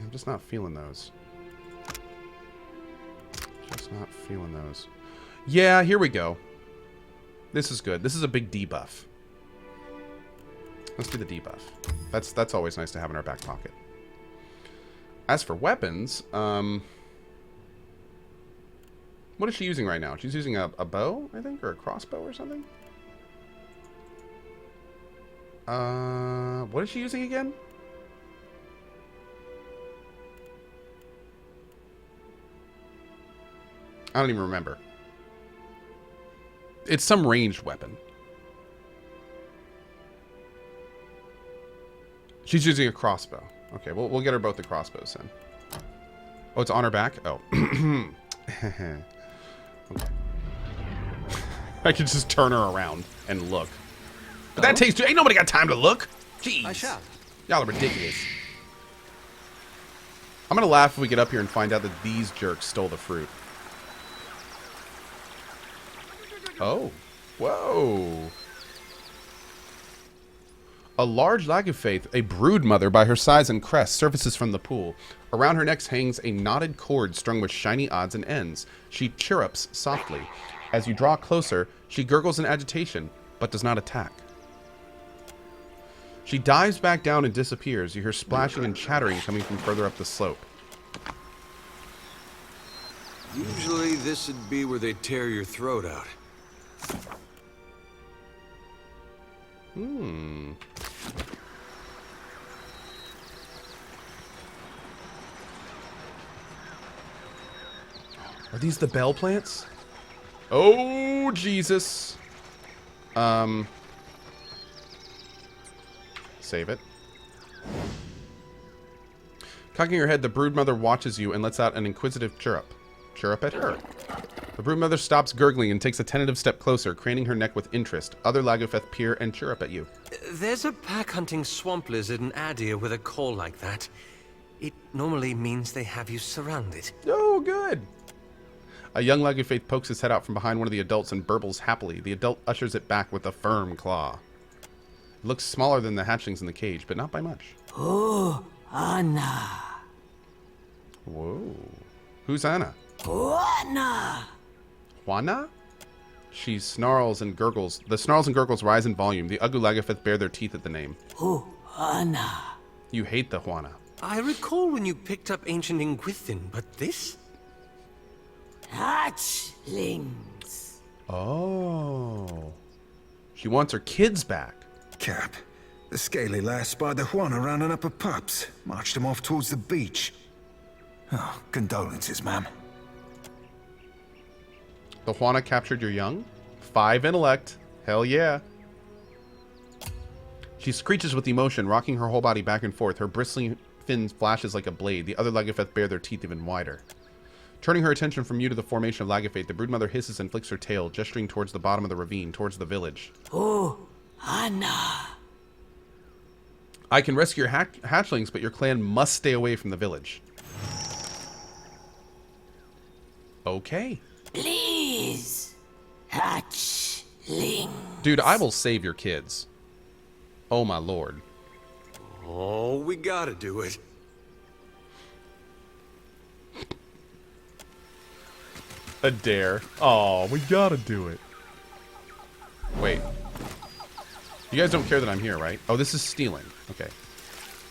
I'm just not feeling those. Just not feeling those. Yeah, here we go. This is good. This is a big debuff. Let's do the debuff. That's always nice to have in our back pocket. As for weapons, what is she using right now? She's using a bow, I think, or a crossbow or something? What is she using again? I don't even remember. It's some ranged weapon. She's using a crossbow. Okay, we'll get her both the crossbows then. Oh, it's on her back? Oh. Okay. I could just turn her around and look. But that takes... Ain't nobody got time to look. Jeez. I shall. Y'all are ridiculous. I'm gonna laugh if we get up here and find out that these jerks stole the fruit. Oh. Whoa. A large Laguffaith, a brood mother by her size and crest, surfaces from the pool. Around her neck hangs a knotted cord strung with shiny odds and ends. She chirrups softly. As you draw closer, she gurgles in agitation, but does not attack. She dives back down and disappears. You hear splashing and chattering coming from further up the slope. Usually this would be where they tear your throat out. Hmm. Are these the bell plants? Oh, Jesus. Save it. Cocking her head, the broodmother watches you and lets out an inquisitive chirrup. Chirrup at her. The broodmother stops gurgling and takes a tentative step closer, craning her neck with interest. Other Laguffaith peer and chirrup at you. There's a pack-hunting swamp lizard in Adir with a call like that. It normally means they have you surrounded. Oh, good. A young Laguffaith pokes his head out from behind one of the adults and burbles happily. The adult ushers it back with a firm claw. It looks smaller than the hatchlings in the cage, but not by much. Oh, Anna. Whoa. Who's Anna? Juana. Juana? She snarls and gurgles. The snarls and gurgles rise in volume. The ugly Laguffaith bare their teeth at the name. Oh, Anna. You hate the Juana. I recall when you picked up ancient Inguithin, but this? Hatchlings. Oh. She wants her kids back. Cap, the scaly lass spied the Juana rounding up her pups. Marched them off towards the beach. Oh, condolences, ma'am. The Juana captured your young? 5 intellect. Hell yeah. She screeches with emotion, rocking her whole body back and forth. Her bristling fin flashes like a blade. The other Laguffaith bare their teeth even wider. Turning her attention from you to the formation of Laguffaith, the broodmother hisses and flicks her tail, gesturing towards the bottom of the ravine, towards the village. Oh, Anna. I can rescue your hatchlings, but your clan must stay away from the village. Okay. Please. Hatchling. Dude, I will save your kids. Oh my lord. Oh, we gotta do it. A dare. Oh, we gotta do it. Wait. You guys don't care that I'm here, right? Oh, this is stealing. Okay.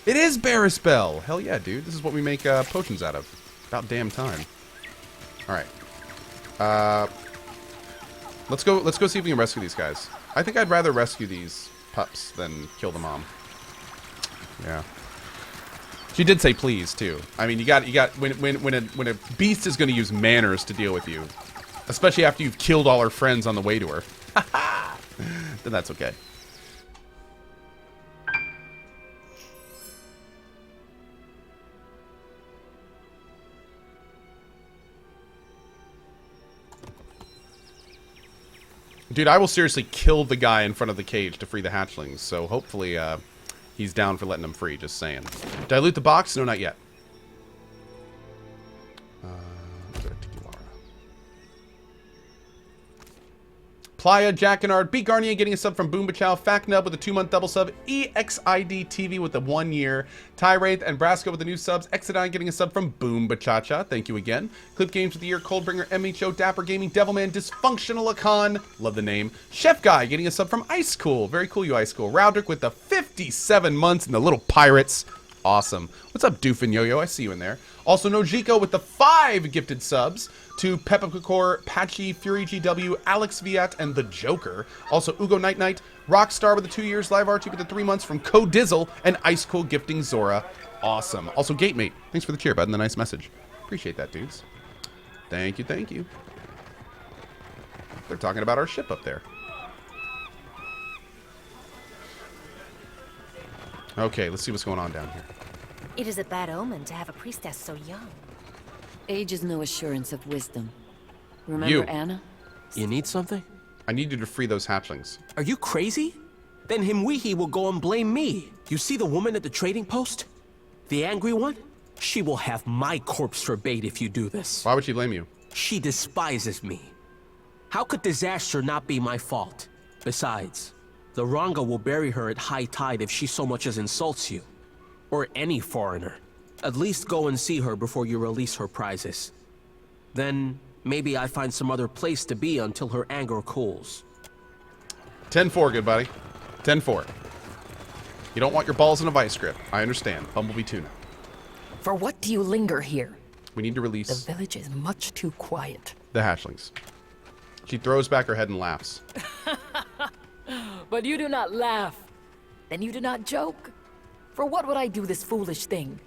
It is Barrispell! Hell yeah, dude. This is what we make potions out of. About damn time. Alright. Let's go see if we can rescue these guys. I think I'd rather rescue these pups than kill the mom. Yeah. She did say please too. I mean, you got when a beast is going to use manners to deal with you, especially after you've killed all her friends on the way to her, then that's okay. Dude, I will seriously kill the guy in front of the cage to free the hatchlings, so hopefully he's down for letting them free, just saying. Did I loot the box? No, not yet. Playa, Jackinard, B. Garnier getting a sub from Boom Bachow, Facnub with a 2-month double sub, EXID TV with a 1 year, Tyrate and Brasco with the new subs, Exodine getting a sub from Boom Bachacha, thank you again. Clip Games with the year, Coldbringer, MHO, Dapper Gaming, Devilman, Dysfunctional Akan, love the name, Chef Guy getting a sub from Ice Cool, very cool you Ice Cool, Rowdrick with the 57 months and the little pirates, awesome. What's up, Doofin Yo-Yo, I see you in there. Also Nojiko with the 5 gifted subs, to Peppa Kakor, Patchy, Fury GW, Alex Viat, and The Joker. Also, Ugo Night Night, Rockstar with the 2 years, Live Archie with the 3 months from Cohh Dizzle, and Ice Cool gifting Zora. Awesome. Also, Gatemate, thanks for the cheer, bud, and the nice message. Appreciate that, dudes. Thank you, thank you. They're talking about our ship up there. Okay, let's see what's going on down here. It is a bad omen to have a priestess so young. Age is no assurance of wisdom. Remember You. Anna? You need something? I need you to free those hatchlings. Are you crazy? Then Himwehi will go and blame me. You see the woman at the trading post? The angry one? She will have my corpse for bait if you do this. Why would she blame you? She despises me. How could disaster not be my fault? Besides, the Ranga will bury her at high tide if she so much as insults you. Or any foreigner. At least go and see her before you release her prizes. Then, maybe I find some other place to be until her anger cools. 10-4, good buddy. 10-4. You don't want your balls in a vice grip. I understand. Bumblebee Tuna. For what do you linger here? We need to The release village is much too quiet. the hatchlings. She throws back her head and laughs. But you do not laugh. Then you do not joke. For what would I do this foolish thing?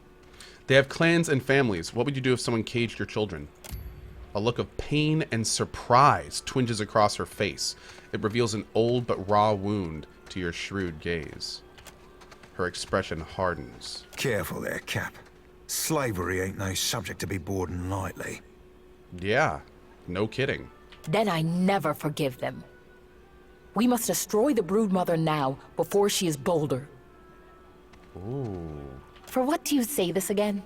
They have clans and families. What would you do if someone caged your children? A look of pain and surprise twinges across her face. It reveals an old but raw wound to your shrewd gaze. Her expression hardens. Careful there, Cap. Slavery ain't no subject to be bordered lightly. Yeah, no kidding. Then I never forgive them. We must destroy the broodmother now, before she is bolder. Ooh. For what do you say this again?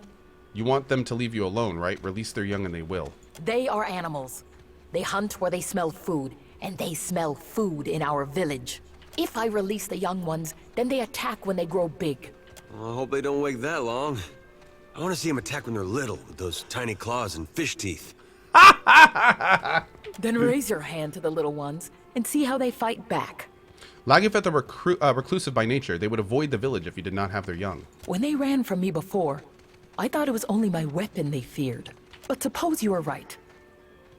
You want them to leave you alone, right? Release their young and they will. They are animals. They hunt where they smell food, and they smell food in our village. If I release the young ones, then they attack when they grow big. Well, I hope they don't wait that long. I want to see them attack when they're little, with those tiny claws and fish teeth. Then raise your hand to the little ones, and see how they fight back. Lagifeth are reclusive by nature. They would avoid the village if you did not have their young. When they ran from me before, I thought it was only my weapon they feared. But suppose you are right.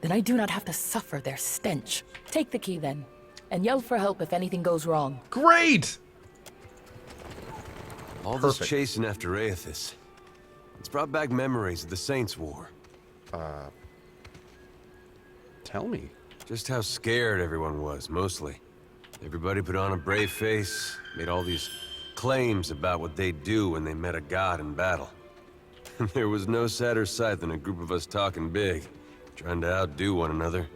Then I do not have to suffer their stench. Take the key then, and yell for help if anything goes wrong. Great! All Perfect. this chasing after Aethys. It's brought back memories of the Saints' War. Tell me. Just how scared everyone was, mostly. Everybody put on a brave face, made all these claims about what they'd do when they met a god in battle. There was no sadder sight than a group of us talking big, trying to outdo one another.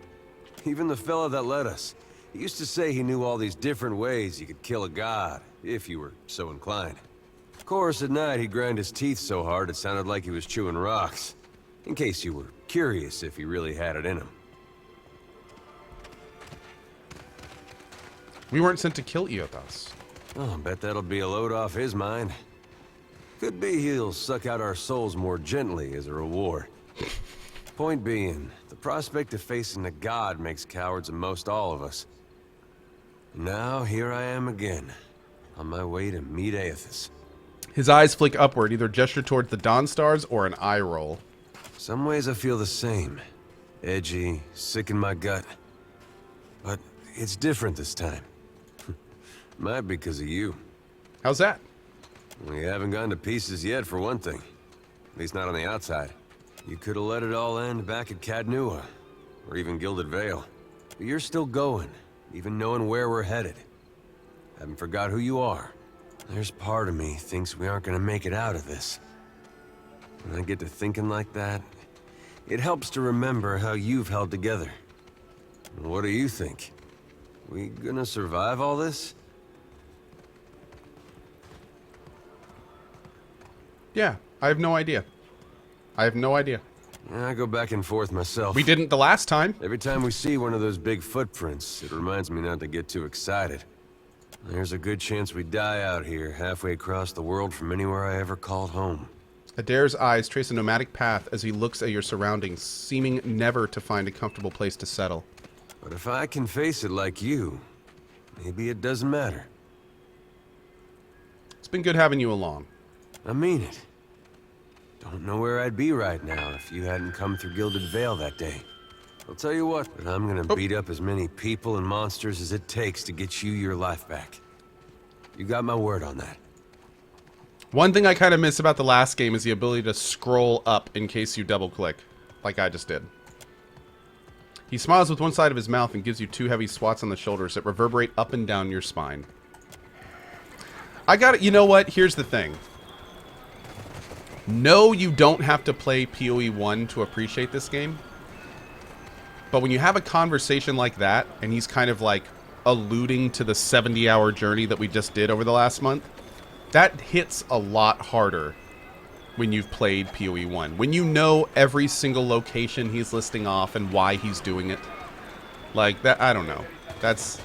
Even the fella that led us, he used to say he knew all these different ways you could kill a god, if you were so inclined. Of course, at night he'd grind his teeth so hard it sounded like he was chewing rocks. In case you were curious if he really had it in him. We weren't sent to kill Eothas. Oh, I bet that'll be a load off his mind. Could be he'll suck out our souls more gently as a reward. Point being, the prospect of facing a god makes cowards of most all of us. Now, here I am again, on my way to meet Aethys. His eyes flick upward, either gesture towards the Dawn Stars or an eye roll. Some ways I feel the same. Edgy, sick in my gut. But it's different this time. Might be because of you. How's that? We haven't gone to pieces yet, for one thing. At least not on the outside. You could have let it all end back at Cadnua, or even Gilded Vale. But you're still going, even knowing where we're headed. Haven't forgot who you are. There's part of me thinks we aren't gonna make it out of this. When I get to thinking like that, it helps to remember how you've held together. What do you think? We gonna survive all this? Yeah, I have no idea. I have no idea. Yeah, I go back and forth myself. We didn't the last time. Every time we see one of those big footprints, it reminds me not to get too excited. There's a good chance we die out here, halfway across the world from anywhere I ever called home. Adair's eyes trace a nomadic path as he looks at your surroundings, seeming never to find a comfortable place to settle. But if I can face it like you, maybe it doesn't matter. It's been good having you along. I mean it. Don't know where I'd be right now if you hadn't come through Gilded Vale that day. I'll tell you what, but I'm gonna beat up as many people and monsters as it takes to get you your life back. You got my word on that. One thing I kind of miss about the last game is the ability to scroll up in case you double-click, like I just did. He smiles with one side of his mouth and gives you 2 heavy swats on the shoulders that reverberate up and down your spine. I got it. You know what? Here's the thing. No, you don't have to play PoE 1 to appreciate this game. But when you have a conversation like that, and he's kind of like alluding to the 70-hour journey that we just did over the last month, that hits a lot harder when you've played PoE 1. When you know every single location he's listing off and why he's doing it. Like, that, I don't know. That's...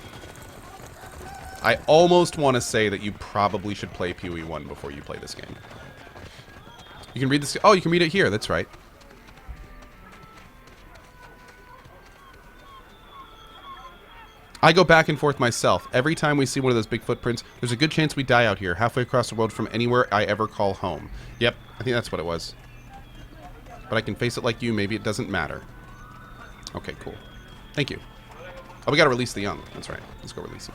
I almost want to say that you probably should play PoE 1 before you play this game. You can read this... Oh, you can read it here. That's right. I go back and forth myself. Every time we see one of those big footprints, there's a good chance we die out here, halfway across the world from anywhere I ever call home. Yep, I think that's what it was. But I can face it like you, maybe it doesn't matter. Okay, cool. Thank you. Oh, we gotta release the young. That's right. Let's go release him.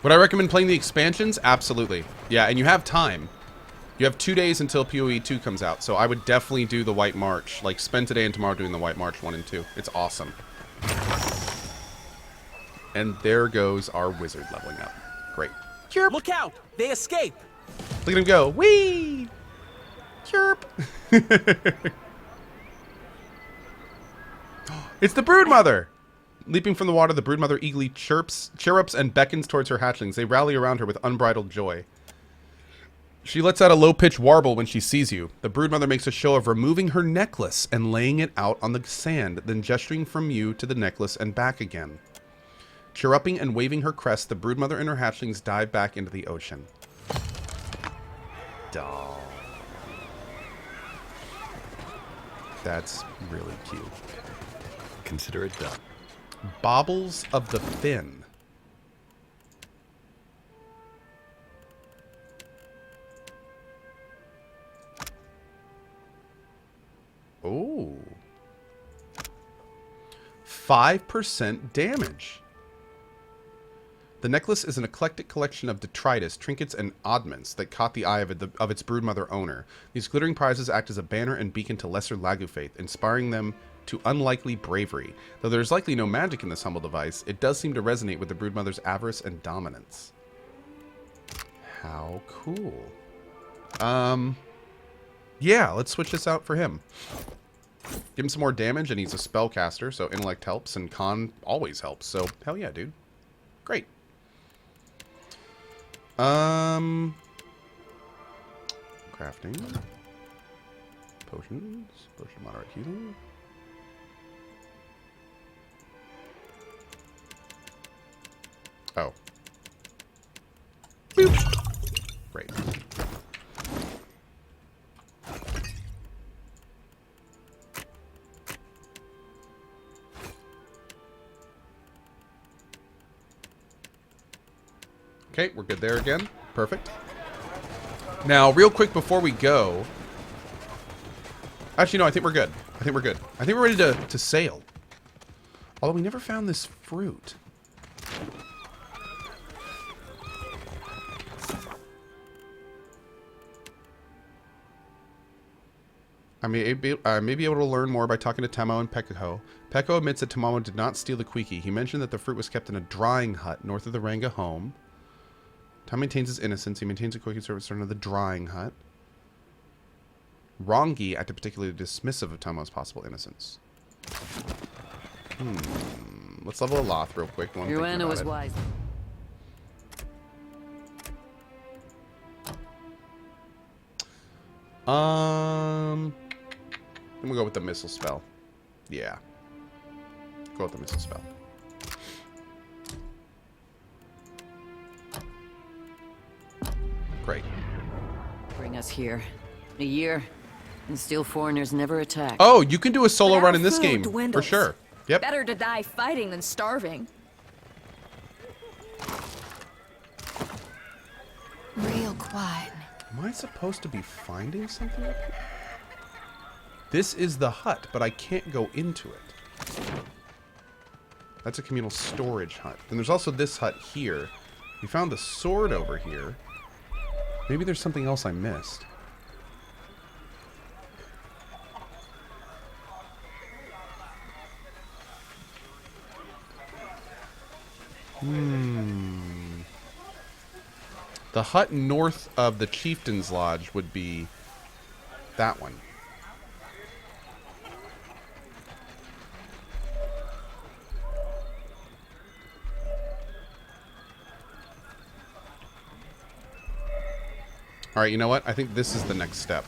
Would I recommend playing the expansions? Absolutely. Yeah, and you have time. You have 2 days until PoE 2 comes out, so I would definitely do the White March. Like, spend today and tomorrow doing the White March 1 and 2. It's awesome. And there goes our wizard leveling up. Great. Chirp! Look out! They escape! Look at him go. Whee! Chirp! It's the Broodmother! Leaping from the water, the Broodmother eagerly chirrups, and beckons towards her hatchlings. They rally around her with unbridled joy. She lets out a low-pitched warble when she sees you. The Broodmother makes a show of removing her necklace and laying it out on the sand, then gesturing from you to the necklace and back again. Chirruping and waving her crest, the Broodmother and her hatchlings dive back into the ocean. Doll. That's really cute. Consider it done. Baubles of the Fin. Oh. 5% damage. The necklace is an eclectic collection of detritus, trinkets, and oddments that caught the eye of its Broodmother owner. These glittering prizes act as a banner and beacon to lesser Lagufaith, inspiring them to unlikely bravery. Though there is likely no magic in this humble device, it does seem to resonate with the Broodmother's avarice and dominance. How cool. Yeah, let's switch this out for him. Give him some more damage, and he's a spellcaster, so intellect helps, and con always helps. So, hell yeah, dude. Great. Crafting. Potions. Potion moderate healing. Oh. Boop. Great. Okay, we're good there again. Perfect. Now, real quick before we go... Actually, no, I think we're good. I think we're good. I think we're ready to sail. Although we never found this fruit. I may be able to learn more by talking to Tamo and Pekko. Pekko admits that Tamamo did not steal the Quiki. He mentioned that the fruit was kept in a drying hut north of the Ranga home. Tom maintains his innocence. He maintains a Quiki service under the drying hut. Rongi acted particularly dismissive of Tamo's possible innocence. Let's level a Loth real quick. Joanna was wise. Then we'll go with the missile spell. Yeah. Go with the missile spell. Great. Bring us here. A year, and still foreigners never attack. Oh, you can do a solo But run our in this food game. For dwindles. sure. Yep. Better to die fighting than starving. Real quiet. Am I supposed to be finding something up here? This is the hut, but I can't go into it. That's a communal storage hut. And there's also this hut here. We found the sword over here. Maybe there's something else I missed. The hut north of the Chieftain's Lodge would be that one. All right, you know what? I think this is the next step.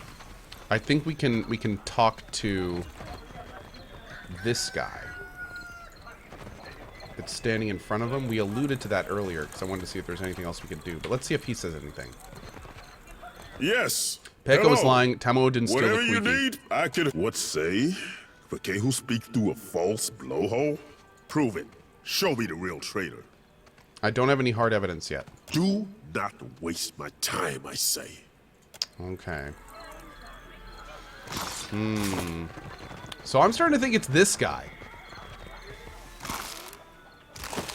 I think we can talk to this guy that's standing in front of him. We alluded to that earlier because I wanted to see if there's anything else we could do. But let's see if he says anything. Yes. Pekka was Hello. lying. Tamo didn't steal the Whatever you Queequeg. need, I could. What say? For who speak through a false blowhole? Prove it. Show me the real traitor. I don't have any hard evidence yet. Do not waste my time, I say. Okay. So I'm starting to think it's this guy.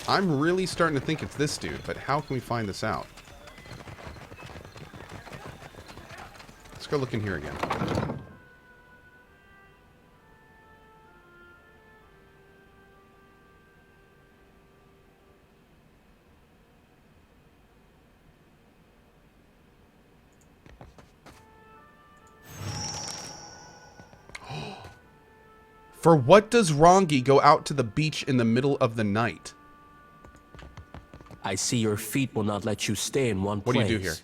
I'm really starting to think it's this dude, but how can we find this out? Let's go look in here again. For what does Rongi go out to the beach in the middle of the night? I see your feet will not let you stay in one What place. do you do here?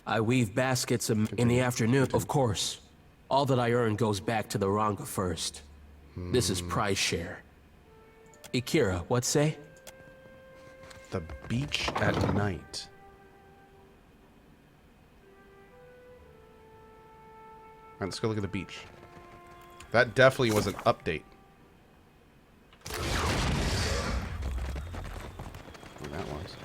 I weave baskets in the afternoon, of course. All that I earn goes back to the Ranga first. This is prize share. Ikira, what say? The beach at night. Alright, let's go look at the beach. That definitely was an update. What that was.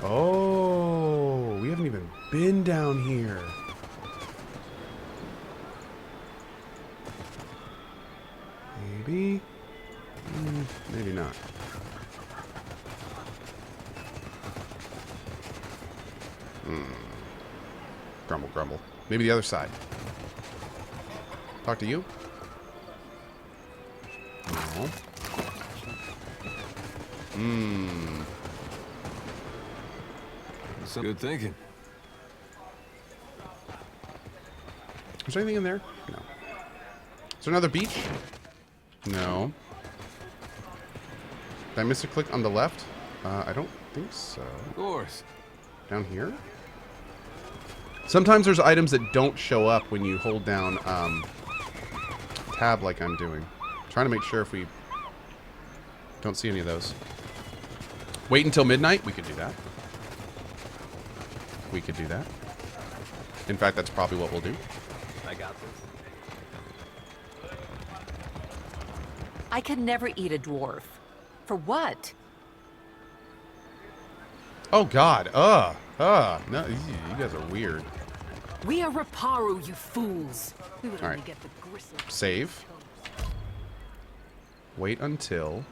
Oh, we haven't even been down here. Maybe? Maybe not. Grumble, grumble. Maybe the other side. Talk to you? No. Some good thinking. Is there anything in there? No. Is there another beach? No. Did I miss a click on the left? I don't think so. Of course. Down here? Sometimes there's items that don't show up when you hold down tab like I'm doing. Trying to make sure if we don't see any of those. Wait until midnight? We could do that. We could do that. In fact, that's probably what we'll do. I got this. I could never eat a dwarf. For what? Oh God, no, you guys are weird. We are Raparu, you fools. We would All only right. get the gristle. Save. Wait until.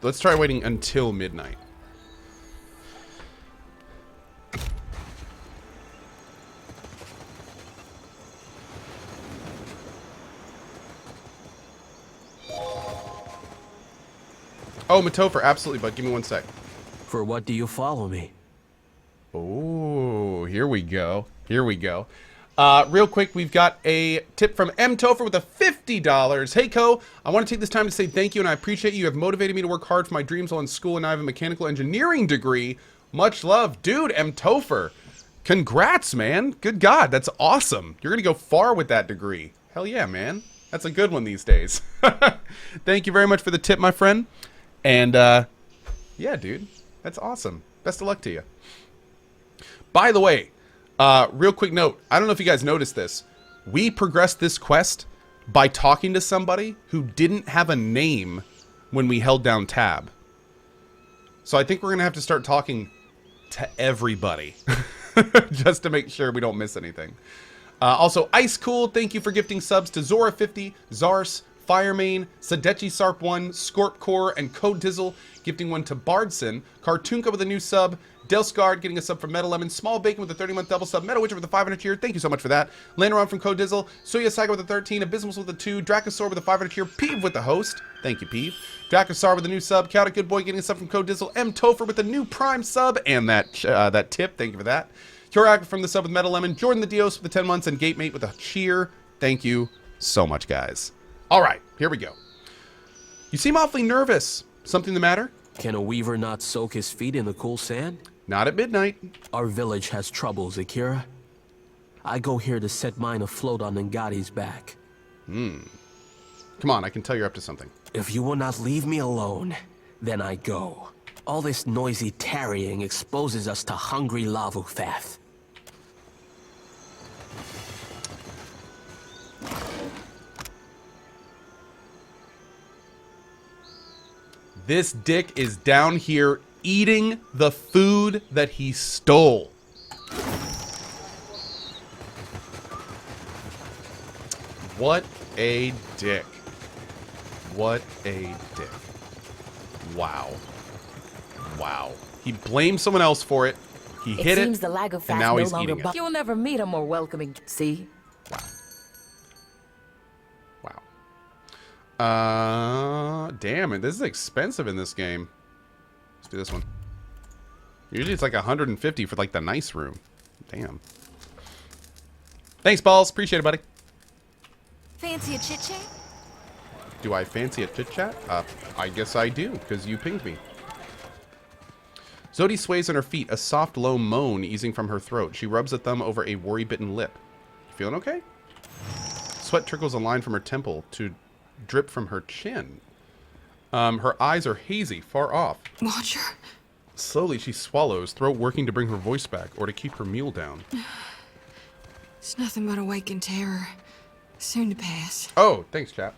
Let's try waiting until midnight. Oh, Matofer, absolutely, but give me one sec. For what do you follow me? Oh, here we go. Here we go. Real quick, we've got a tip from M. Topher with a $50. Hey, Cohh, I want to take this time to say thank you, and I appreciate you. You have motivated me to work hard for my dreams while in school, and I have a mechanical engineering degree. Much love. Dude, M. Topher, congrats, man. Good God, that's awesome. You're going to go far with that degree. Hell yeah, man. That's a good one these days. Thank you very much for the tip, my friend. And, yeah, dude, that's awesome. Best of luck to you. By the way, real quick note, I don't know if you guys noticed this. We progressed this quest by talking to somebody who didn't have a name when we held down tab. So I think we're going to have to start talking to everybody just to make sure we don't miss anything. Also, Ice Cool, thank you for gifting subs to Zora50, Zars, Firemane, Sadechi Sarp1, Scorpcore, and Code Dizzle, gifting one to Bardson, Cartoonka with a new sub, Delskard getting a sub from Metal Lemon, Small Bacon with a 30-month double sub, Metal Witcher with a 500 cheer, thank you so much for that, Landeron from Code Dizzle, Suya Saga with a 13, Abysmals with a 2, Dracosaur with a 500 cheer, Peeve with the host, thank you Peeve, Dracosaur with a new sub, Chaotic Good Boy getting a sub from Code Dizzle, M. Topher with a new Prime sub, and that tip, thank you for that, Kurak from the sub with Metal Lemon, Jordan the Dios with the 10 months, and Gatemate with a cheer, thank you so much guys. Alright, here we go. You seem awfully nervous. Something the matter? Can a weaver not soak his feet in the cool sand? Not at midnight. Our village has troubles, Akira. I go here to set mine afloat on Ngati's back. Come on, I can tell you're up to something. If you will not leave me alone, then I go. All this noisy tarrying exposes us to hungry Lavufath. This dick is down here eating the food that he stole. What a dick. What a dick. Wow. Wow. He blamed someone else for it. He hit it, seems the Lagofath and now no he's longer eating it. You'll never meet a more welcoming, see? Damn it. This is expensive in this game. Let's do this one. Usually it's like 150 for like the nice room. Damn. Thanks, Balls. Appreciate it, buddy. Fancy a chit-chat? Do I fancy a chit-chat? I guess I do, because you pinged me. Zodi sways on her feet, a soft, low moan easing from her throat. She rubs a thumb over a worry-bitten lip. You feeling okay? Sweat trickles a line from her temple to drip from her chin. Her eyes are hazy, far off. Watcher? Slowly, she swallows, throat working to bring her voice back, or to keep her meal down. It's nothing but awakened terror. Soon to pass. Oh, thanks, chap.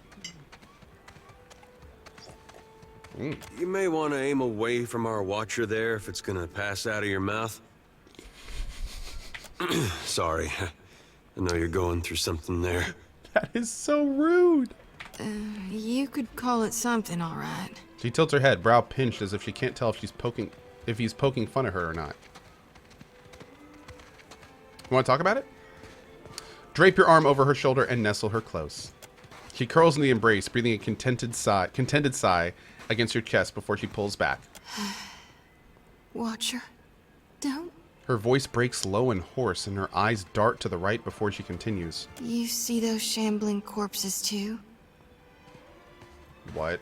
You may want to aim away from our watcher there if it's gonna pass out of your mouth. Sorry. I know you're going through something there. That is so rude. You could call it something, all right. She tilts her head, brow pinched as if she can't tell if he's poking fun at her or not. You want to talk about it? Drape your arm over her shoulder and nestle her close. She curls in the embrace, breathing a contended sigh against your chest before she pulls back. Watcher, don't. Her voice breaks low and hoarse, and her eyes dart to the right before she continues. You see those shambling corpses too? What?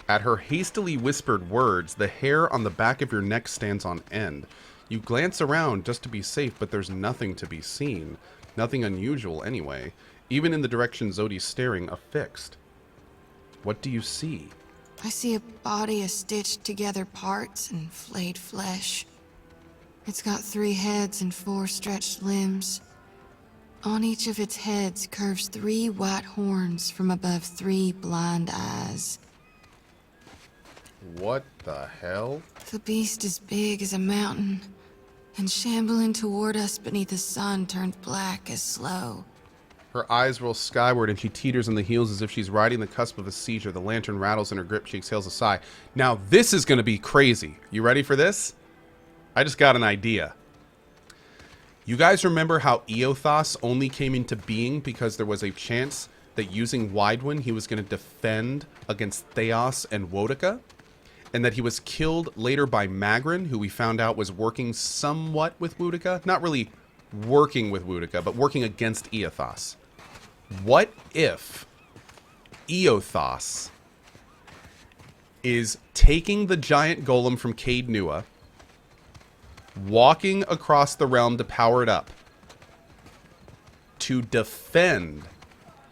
At her hastily whispered words, the hair on the back of your neck stands on end. You glance around just to be safe, but there's nothing to be seen. Nothing unusual, anyway. Even in the direction Zodi's staring, affixed. What do you see? I see a body of stitched together parts and flayed flesh. It's got 3 heads and 4 stretched limbs. On each of its heads curves 3 white horns from above 3 blind eyes. What the hell? The beast is big as a mountain, and shambling toward us beneath a sun turned black as slow. Her eyes roll skyward and she teeters on the heels as if she's riding the cusp of a seizure. The lantern rattles in her grip. She exhales a sigh. Now this is going to be crazy. You ready for this? I just got an idea. You guys remember how Eothas only came into being because there was a chance that using Widewind he was going to defend against Theos and Woedica? And that he was killed later by Magrin, who we found out was working somewhat with Woedica. Not really working with Wutica, but working against Eothas. What if Eothas is taking the giant golem from Caed Nua, walking across the realm to power it up, to defend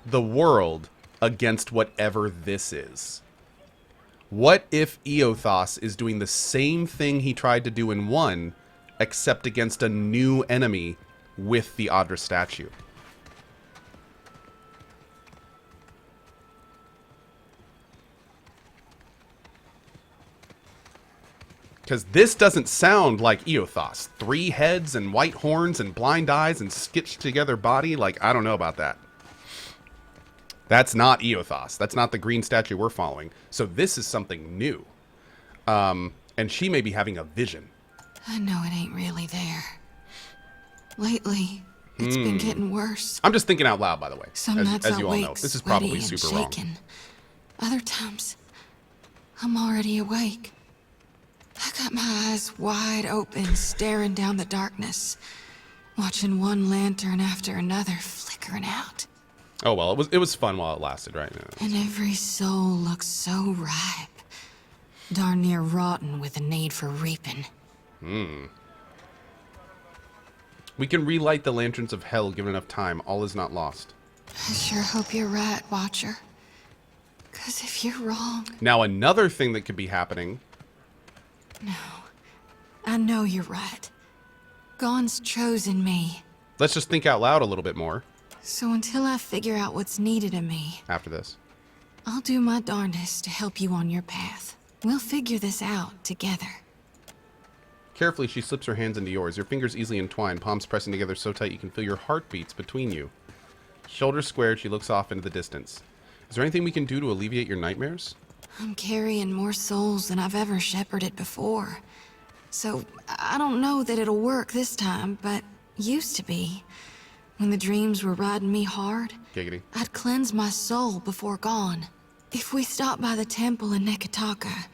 the world against whatever this is? What if Eothas is doing the same thing he tried to do in 1, except against a new enemy with the Adra statue? Because this doesn't sound like Eothas. 3 heads and white horns and blind eyes and stitched together body. Like, I don't know about that. That's not Eothas. That's not the green statue we're following. So this is something new. And she may be having a vision. I know it ain't really there. Lately, it's been getting worse. I'm just thinking out loud, by the way. Some nights as I you all wake know. This is probably sweaty and super wrong. shaken. Other times, I'm already awake. I got my eyes wide open, staring down the darkness, watching one lantern after another flickering out. Oh, well, it was fun while it lasted, right? And every soul looks so ripe, darn near rotten with a need for reaping. We can relight the lanterns of hell given enough time. All is not lost. I sure hope you're right, Watcher. 'Cause if you're wrong... Now, another thing that could be happening... No. I know you're right. Gon's chosen me. Let's just think out loud a little bit more. So until I figure out what's needed of me... After this. I'll do my darndest to help you on your path. We'll figure this out together. Carefully, she slips her hands into yours. Your fingers easily entwined, palms pressing together so tight you can feel your heartbeats between you. Shoulders squared, she looks off into the distance. Is there anything we can do to alleviate your nightmares? I'm carrying more souls than I've ever shepherded before. So, I don't know that it'll work this time, but used to be. When the dreams were riding me hard, Giggity. I'd cleanse my soul before gone. If we stop by the temple in Nekataka,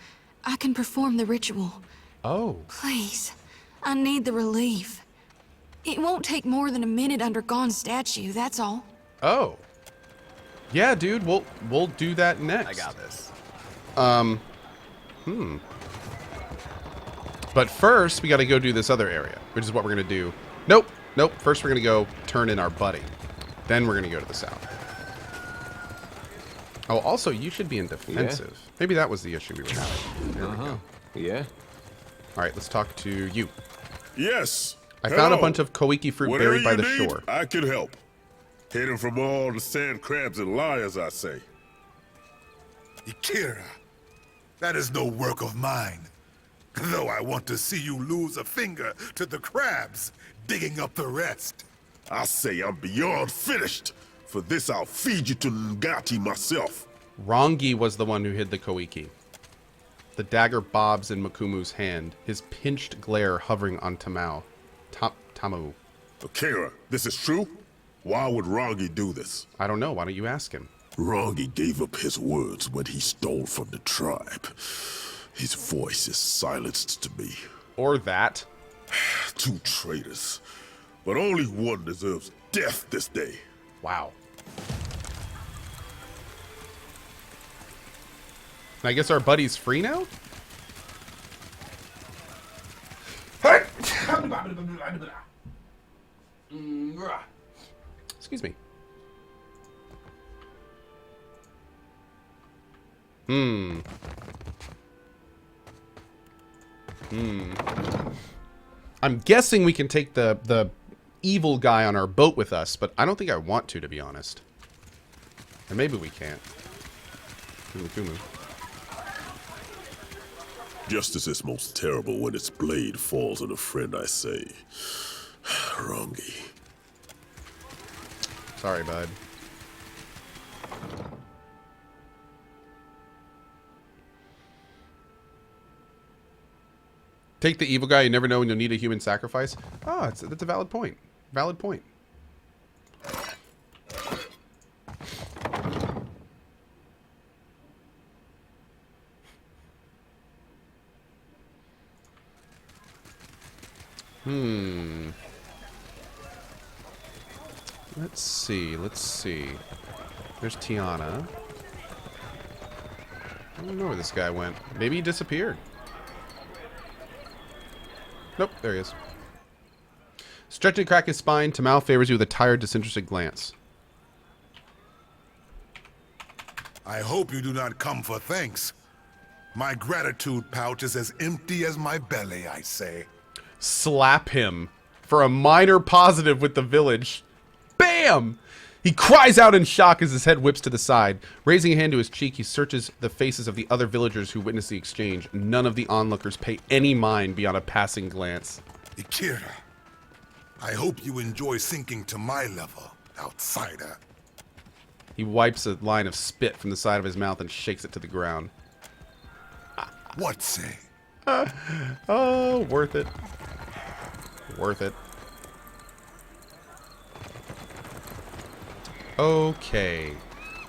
I can perform the ritual. Oh. Please, I need the relief. It won't take more than a minute under Gon's statue, that's all. Oh. Yeah, dude, we'll do that next. I got this. But first, we got to go do this other area, which is what we're going to do. Nope. First, we're going to go turn in our buddy. Then we're going to go to the south. Oh, also, you should be in defensive. Yeah. Maybe that was the issue we were having. There we go. Yeah. All right, let's talk to you. Yes. I found a bunch of koiki fruit Whatever buried by you the need, shore. I can help. Hidden from all the sand crabs and liars, I say. Ikira, that is no work of mine. Though I want to see you lose a finger to the crabs, digging up the rest. I say I'm beyond finished. For this, I'll feed you to Ngati myself. Rongi was the one who hid the koiki. The dagger bobs in Makumu's hand, his pinched glare hovering on Tamu. Akira, this is true? Why would Rongi do this? I don't know. Why don't you ask him? Rongi gave up his words when he stole from the tribe. His voice is silenced to me. Or that. 2 traitors. But only one deserves death this day. Wow. I guess our buddy's free now? Excuse me. I'm guessing we can take the evil guy on our boat with us, but I don't think I want to be honest. And maybe we can't. Kumu. Justice is most terrible when its blade falls on a friend, I say. Rongi. Sorry, bud. Take the evil guy, you never know when you'll need a human sacrifice. Oh, that's a valid point. Valid point. Let's see. Let's see. There's Tiana. I don't know where this guy went. Maybe he disappeared. Nope, there he is. Stretching to crack his spine, Tamal favors you with a tired, disinterested glance. I hope you do not come for thanks. My gratitude pouch is as empty as my belly, I say. Slap him for a minor positive with the village. Bam! He cries out in shock as his head whips to the side. Raising a hand to his cheek, he searches the faces of the other villagers who witness the exchange. None of the onlookers pay any mind beyond a passing glance. Ikira, I hope you enjoy sinking to my level, outsider. He wipes a line of spit from the side of his mouth and shakes it to the ground. What say? Oh, worth it. Worth it. Okay.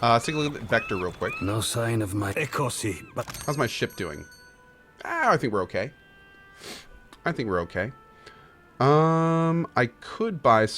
Let's take a look at Vector real quick. No sign of my Ekosi, but how's my ship doing? I think we're okay. I think we're okay. I could buy